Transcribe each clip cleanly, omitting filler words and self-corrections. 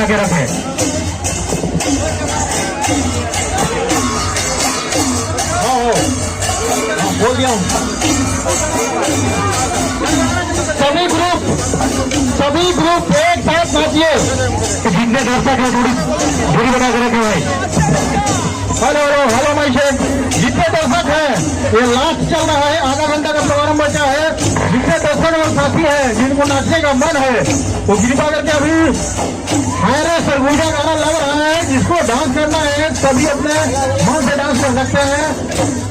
के रखे। बोल दिया हूँ। सभी ग्रुप एक साथ नाचिए। जितने दर्शक है थोड़ी दूरी बना के रखे भाई। हेलो हेलो माई शेख, जितने दर्शक है ये लास्ट चल रहा है, आधा घंटा का प्रोग्राम बचा है। जितने दर्शक और साथी है जिनको नाचने का मन है वो कृपा करके अभी हमारे सरगुजा गाना लग रहा है, जिसको डांस करना है सभी अपने मन से डांस कर सकते हैं।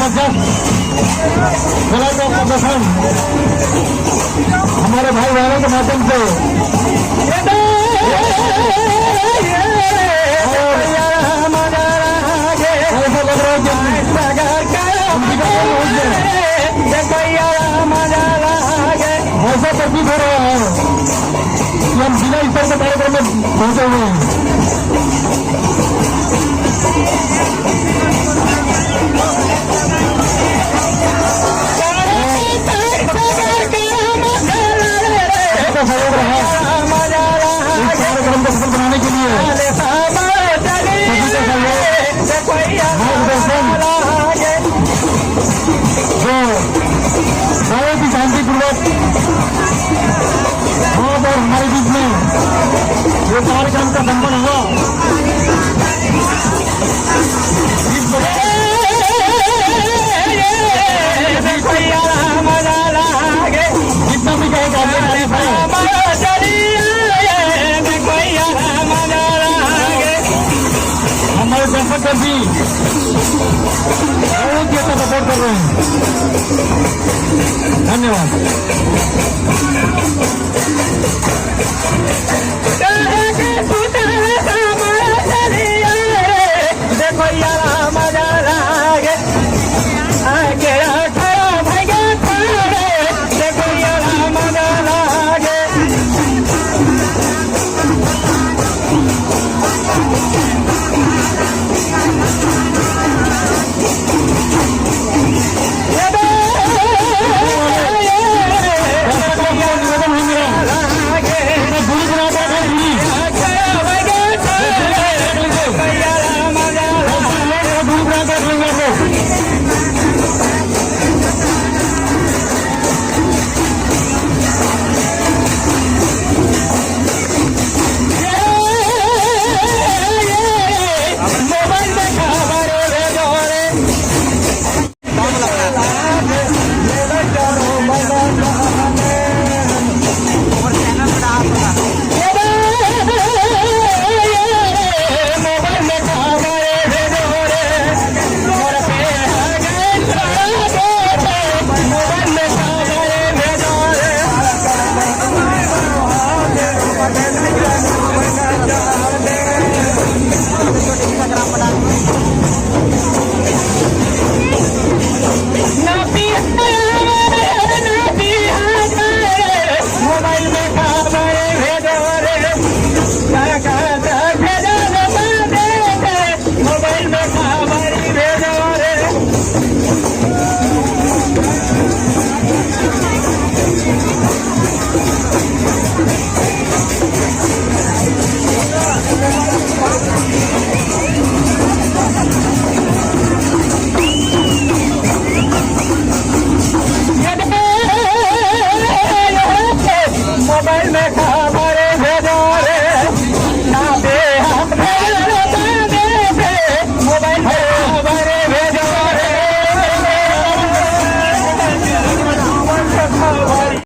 जबरदस्त कला का प्रदर्शन हमारे भाई बहनों के माध्यम से ऐसा लग रहा है कि ऐसा प्रतीत हो रहा है कि हम जिला स्तर के कार्यक्रम में पहुंचे हुए हैं। सहयोग रहा इस कार्यक्रम को सफल बनाने के लिए सभी का सहयोग मार्गदर्शन जो बहुत ही शांतिपूर्वक और हमारे बीच में ये कार्यक्रम का संपन्न हुआ। जितना भी कहेगा हमारे दर्शक भी बहुत ही अच्छा सपोर्ट कर रहे हैं। धन्यवाद। देखो यार मजा लागे देखो यार मजा लागे मोबाइल में